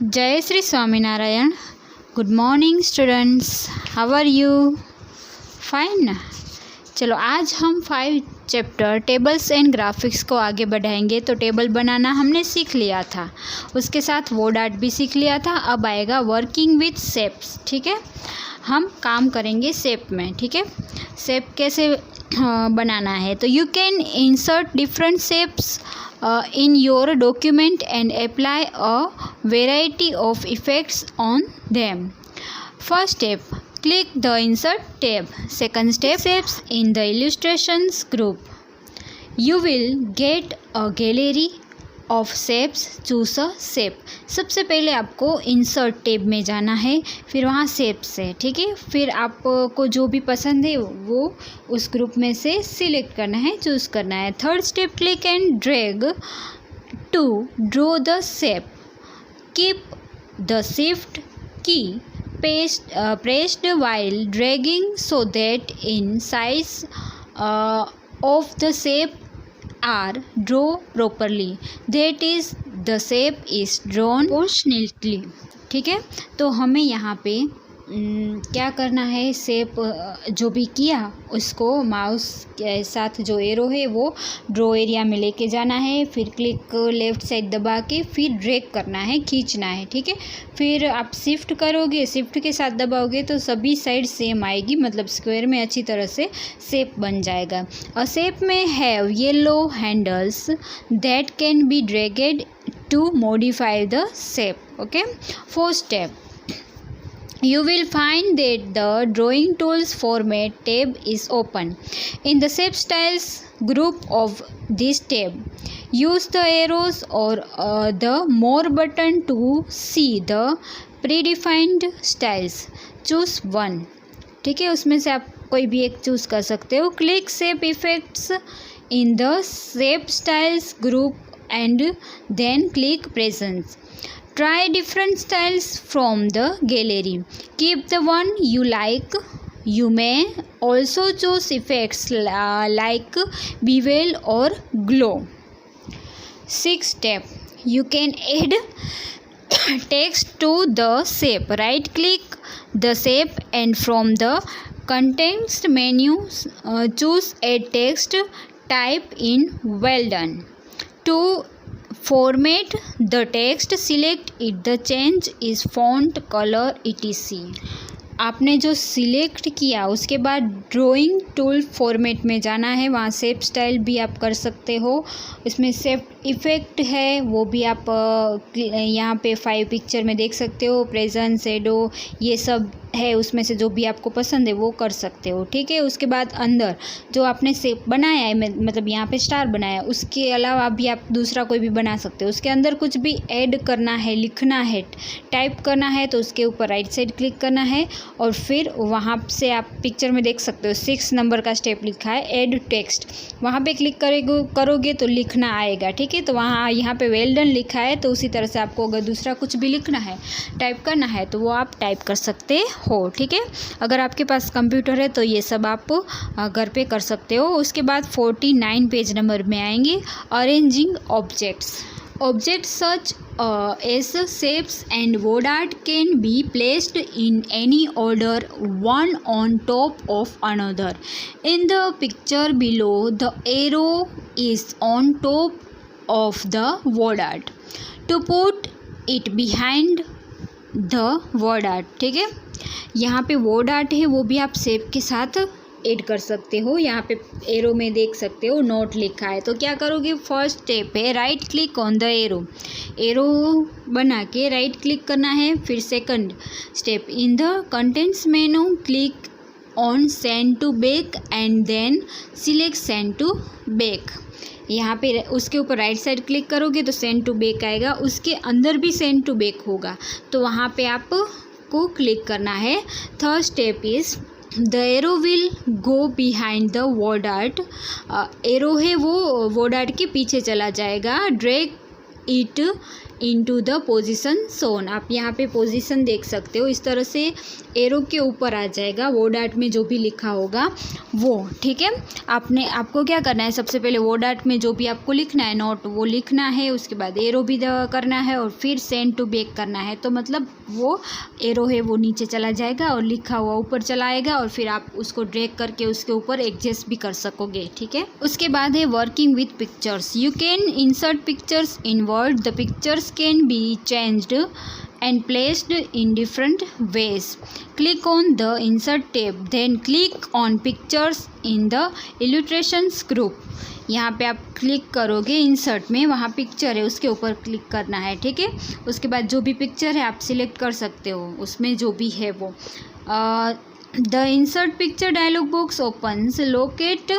जय Shri Swaminarayan. Good morning students, how are you? Fine. चलो आज हम 5 चैप्टर टेबल्स एंड ग्राफिक्स को आगे बढ़ाएंगे। तो टेबल बनाना हमने सीख लिया था, उसके साथ वर्ड आर्ट भी सीख लिया था। अब आएगा वर्किंग विथ शेप्स। ठीक है, हम काम करेंगे शेप में। ठीक है, शेप कैसे बनाना है। तो you can insert different shapes in your document and apply a variety of effects on them. First step, click the insert tab. Second step, shapes in the illustrations group. You will get a gallery of shapes. Choose a shape. सबसे पहले आपको insert tab में जाना है, फिर वहाँ shapes है। ठीक है, फिर आपको जो भी पसंद है वो उस ग्रुप में से सिलेक्ट करना है, चूज़ करना है। Third step, click and drag to draw the shape. Keep the shift key pressed while dragging so that in size of the shape are drawn properly. That is, the shape is drawn proportionately. ठीक है, तो हमें यहाँ पे क्या करना है, shape जो भी किया उसको माउस के साथ जो एरो है वो ड्रॉ एरिया में लेके जाना है। फिर क्लिक लेफ़्ट साइड दबा के फिर ड्रैग करना है, खींचना है। ठीक है, फिर आप शिफ्ट करोगे, शिफ्ट के साथ दबाओगे तो सभी साइड सेम आएगी, मतलब स्क्वायर में अच्छी तरह से शेप बन जाएगा। अ शेप में have yellow handles that can be dragged to modify the shape. Okay, fourth step, you will find that the drawing tools format tab is open. In the shape styles group of this tab, use the arrows or the more button to see the predefined styles. Choose one. ठीक है, उसमें से आप कोई भी एक choose कर सकते हो. Click shape effects in the shape styles group and then click presence. Try different styles from the gallery. Keep the one you like. You may also choose effects like bevel or glow. Sixth step, you can add text to the shape. Right click the shape and from the context menu choose add text. Type in well done. To format the text, select it. The change is font color etc. आपने जो select किया उसके बाद drawing tool format में जाना है, वहाँ shape style भी आप कर सकते हो। इसमें शेप इफ़ेक्ट है वो भी आप यहाँ पे 5 पिक्चर में देख सकते हो। प्रेजेंट, शैडो, ये सब है, उसमें से जो भी आपको पसंद है वो कर सकते हो। ठीक है, उसके बाद अंदर जो आपने शेप बनाया है, मतलब यहाँ पे स्टार बनाया है, उसके अलावा भी आप दूसरा कोई भी बना सकते हो। उसके अंदर कुछ भी ऐड करना है, लिखना है, टाइप करना है तो उसके ऊपर राइट साइड क्लिक करना है और फिर वहाँ से आप पिक्चर में देख सकते हो 6 नंबर का स्टेप लिखा है ऐड टेक्स्ट, वहाँ पे क्लिक करोगे तो लिखना आएगा। ठीक है, तो वहाँ यहाँ पे वेल डन लिखा है, तो उसी तरह से आपको अगर दूसरा कुछ भी लिखना है, टाइप करना है तो वो आप टाइप कर सकते हो। ठीक है, अगर आपके पास कंप्यूटर है तो ये सब आप घर पे कर सकते हो। उसके बाद 49 पेज नंबर में आएंगे arranging objects. Objects such as shapes and word art can be placed in any order, one on top of another. In the picture below, the arrow is on top of the word art. To put it behind the word art. ठीक है, यहाँ पे word art है वो भी आप shape के साथ ऐड कर सकते हो। यहाँ पे एरो में देख सकते हो नोट लिखा है, तो क्या करोगे, फर्स्ट स्टेप है right click on the arrow. Arrow बना के राइट क्लिक करना है. फिर second step, in the contents menu click on send to back and then select send to back. यहाँ पे उसके ऊपर राइट साइड क्लिक करोगे तो सेंड टू बैक आएगा, उसके अंदर भी सेंड टू बैक होगा, तो वहाँ पे आपको क्लिक करना है. Third step is the arrow will go behind the word art. Arrow है वो वर्ड आर्ट के पीछे चला जाएगा. Drag it into the position shown। आप यहाँ पे पोजीशन देख सकते हो, इस तरह से एरो के ऊपर आ जाएगा वो डाट में जो भी लिखा होगा वो, ठीक है। आपको क्या करना है, सबसे पहले वो डाट में जो भी आपको लिखना है नोट वो लिखना है, उसके बाद एरो भी करना है और फिर सेंड टू बैक करना है। तो मतलब वो एरो है वो नीचे चला जाएगा और लिखा हुआ ऊपर चला आएगा और फिर आप उसको ड्रैग करके उसके ऊपर एडजस्ट भी कर सकोगे, ठीक है। उसके बाद है working with pictures. You can insert pictures in word. The pictures can be changed and placed in different ways. Click on the insert tab, then click on pictures in the illustrations group। यहाँ पे आप click करोगे insert में, वहाँ picture है उसके ऊपर click करना है, ठीक है। उसके बाद जो भी पिक्चर है आप सिलेक्ट कर सकते हो उसमें जो भी है वो। The insert picture dialog box opens. Locate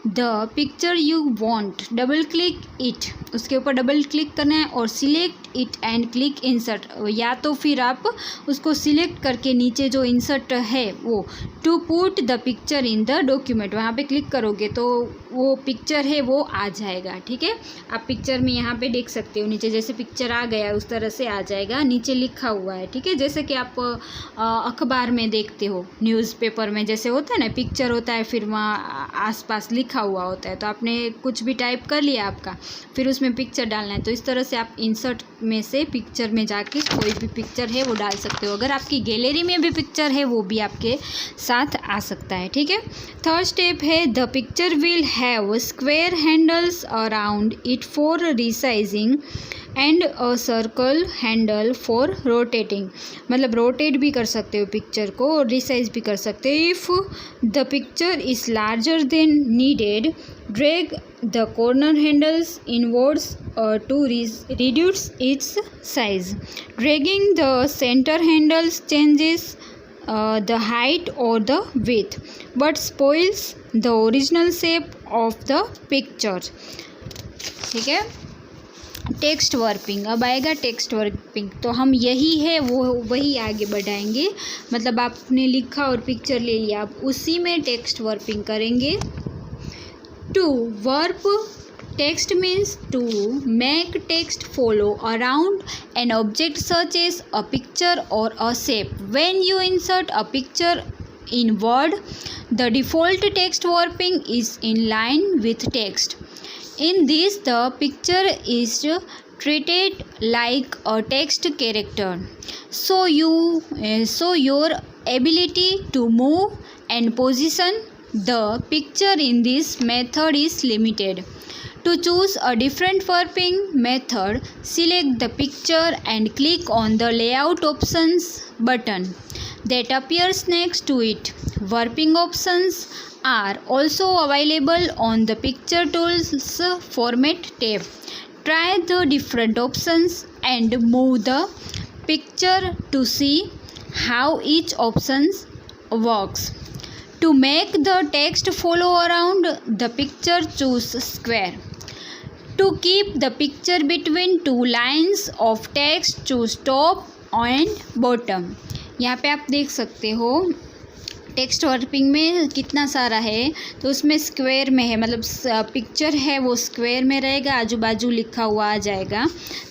the picture you want, double click it, उसके ऊपर डबल क्लिक करना है और select it and click insert. या तो फिर आप उसको सिलेक्ट करके नीचे जो इंसर्ट है वो to put the picture in the document, वहाँ पे क्लिक करोगे तो वो पिक्चर है वो आ जाएगा, ठीक है। आप पिक्चर में यहाँ पे देख सकते हो नीचे जैसे पिक्चर आ गया उस तरह से आ जाएगा, नीचे लिखा हुआ है, ठीक है। जैसे कि आप अखबार में देखते हो, न्यूज़पेपर में जैसे होता है ना, पिक्चर होता है फिर वहाँ आसपास लिखा हुआ होता है, तो आपने कुछ भी टाइप कर लिया आपका, फिर उसमें पिक्चर डालना है। तो इस तरह से आप इंसर्ट में से पिक्चर में जाके कोई भी पिक्चर है वो डाल सकते हो। अगर आपकी गैलरी में भी पिक्चर है वो भी आपके साथ आ सकता है, ठीक है। थर्ड स्टेप है the picture will have square handles around it for resizing and a circle handle for rotating. मतलब रोटेट भी कर सकते हो पिक्चर को और रिसाइज भी कर सकते हो। If the picture is larger than needed, drag the corner handles inwards to reduce its size. Dragging the center handles changes the height or the width, but spoils the original shape of the picture, ठीक है। Text वर्पिंग, अब आएगा text वर्पिंग। तो हम यही है वो वही आगे बढ़ाएंगे, मतलब आपने लिखा और पिक्चर ले लिया, आप उसी में टेक्स्ट वर्पिंग करेंगे। To warp text means to make text follow around an object such as a picture or a shape. When you insert a picture in Word, the default text warping is in line with text. In this, the picture is treated like a text character. So your ability to move and position the picture in this method is limited. To choose a different warping method, select the picture and click on the Layout Options button that appears next to it. Warping options are also available on the Picture Tools Format tab. Try the different options and move the picture to see how each option works. To make the text follow around the picture, choose square. To keep the picture between two lines of text, choose top and bottom। यहाँ पे आप देख सकते हो text वर्पिंग में कितना सारा है, तो उसमें स्क्वायर में है, मतलब पिक्चर है वो स्क्वायर में रहेगा, आजू बाजू लिखा हुआ आ जाएगा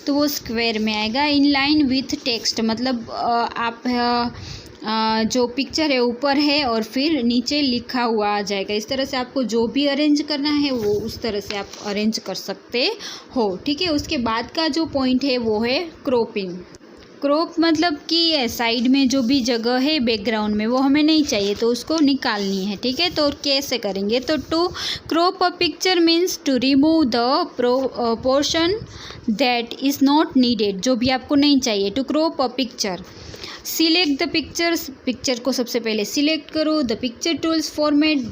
तो वो स्क्वायर में आएगा। इन लाइन विथ टेक्स्ट, मतलब आप जो पिक्चर है ऊपर है और फिर नीचे लिखा हुआ आ जाएगा। इस तरह से आपको जो भी अरेंज करना है वो उस तरह से आप अरेंज कर सकते हो, ठीक है। उसके बाद का जो पॉइंट है वो है क्रॉपिंग। क्रॉप मतलब कि साइड में जो भी जगह है बैकग्राउंड में वो हमें नहीं चाहिए तो उसको निकालनी है, ठीक है। तो कैसे करेंगे, तो to crop a picture means to remove the portion that is not needed, जो भी आपको नहीं चाहिए। To crop a picture, select the pictures, picture को सबसे पहले सिलेक्ट करो। The picture tools format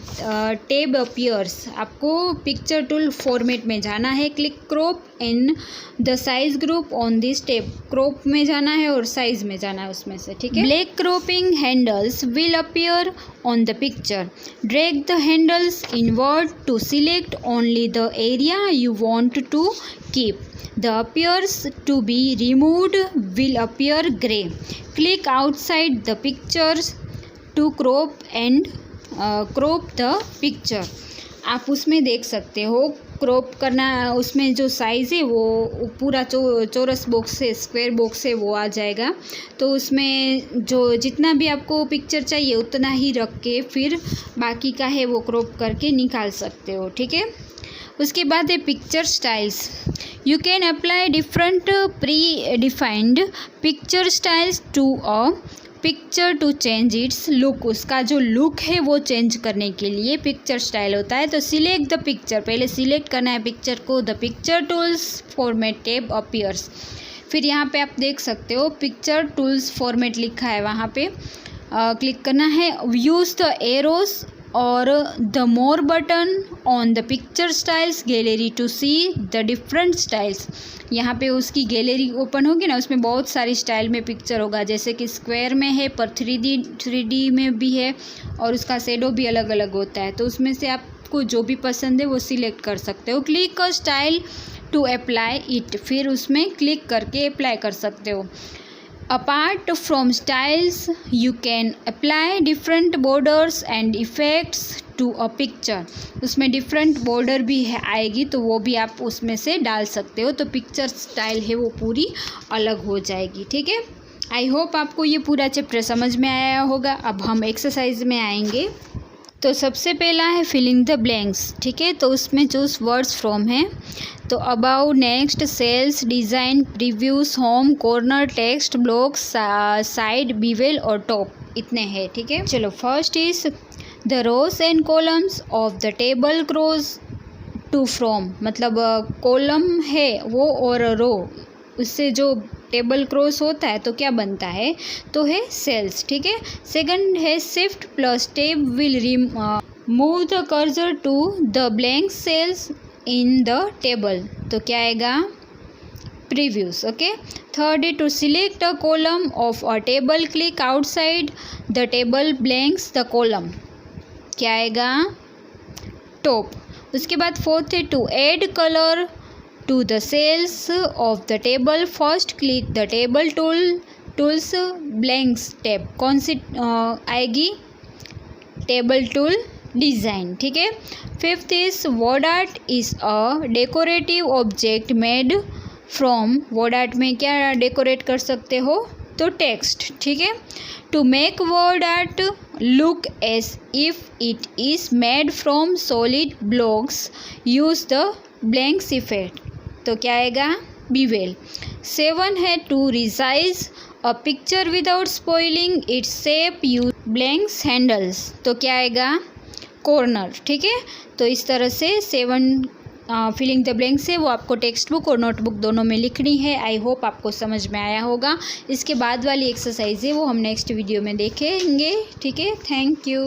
tab appears, आपको पिक्चर टूल फॉर्मेट में जाना है। Click crop in the size group on this tab, crop में जाना है और साइज में जाना है उसमें से, ठीक है। Black cropping handles will appear on the picture, drag the handles inward to select only the area you want to keep. The appears to be removed will appear grey. Click outside the pictures to crop and crop the picture. आप उसमें देख सकते हो crop करना, उसमें जो size है वो पूरा चौरस बॉक्स है, स्क्वायर बॉक्स है, वो आ जाएगा। तो उसमें जो जितना भी आपको पिक्चर चाहिए उतना ही रख के फिर बाकी का है वो क्रॉप करके निकाल सकते हो, ठीक है। उसके बाद है picture styles. You can apply different predefined picture styles to a picture to change its look. उसका जो लुक है वो चेंज करने के लिए पिक्चर स्टाइल होता है। तो सिलेक्ट द पिक्चर, पहले सिलेक्ट करना है पिक्चर को। The picture tools format tab appears. फिर यहाँ पे आप देख सकते हो पिक्चर टूल्स फॉर्मेट लिखा है, वहाँ पे क्लिक करना है। यूज़ द एरोज और the more button on the picture styles gallery to see the different styles. यहाँ पे उसकी गैलरी ओपन होगी ना, उसमें बहुत सारी स्टाइल में पिक्चर होगा, जैसे कि स्क्वायर में है, पर 3D में भी है, और उसका शेडो भी अलग अलग होता है। तो उसमें से आपको जो भी पसंद है वो सिलेक्ट कर सकते हो। क्लिक कर स्टाइल टू अप्लाई इट, फिर उसमें क्लिक करके अप्लाई कर सकते हो। Apart from styles, you can apply different borders and effects to a picture. उसमें डिफरेंट बॉर्डर भी है आएगी, तो वो भी आप उसमें से डाल सकते हो। तो पिक्चर स्टाइल है वो पूरी अलग हो जाएगी, ठीक है। आई होप आपको ये पूरा चैप्टर समझ में आया होगा। अब हम एक्सरसाइज में आएंगे। तो सबसे पहला है फिलिंग द ब्लैंक्स, ठीक है। तो उसमें चूज वर्ड्स फ्रॉम है। तो about, next, cells, design, previews, home, corner, text, blocks, side, bevel और टॉप, इतने हैं, ठीक है। चलो first is the rows and columns of the table cross to from, मतलब कॉलम है वो और रो, उससे जो टेबल क्रॉस होता है तो क्या बनता है, तो है सेल्स, ठीक है। सेकंड है shift plus tab will move the cursor to the blank cells in the table, तो क्या आएगा, प्रीव्यूज, ओके। थर्ड है to select a column of a table, click outside the table blanks the column, क्या आएगा, top. उसके बाद fourth है to add colour to the cells of the table, first click the table tools blanks tab, कौन सी आएगी, table tool design, ठीक है। Fifth is word art is a decorative object made from, word art में क्या decorate कर सकते हो, तो टेक्स्ट, ठीक है। To make word art look as if it is made from solid blocks use the blanks effect, तो क्या आएगा, बिवेल। 7 है to resize a picture without spoiling its shape use blanks handles, तो क्या आएगा, कॉर्नर, ठीक है। तो इस तरह से 7 फिलिंग द ब्लैंक्स है वो आपको टेक्स्ट बुक और नोटबुक दोनों में लिखनी है। आई होप आपको समझ में आया होगा। इसके बाद वाली एक्सरसाइज है वो हम नेक्स्ट वीडियो में देखेंगे, ठीक है। Thank you.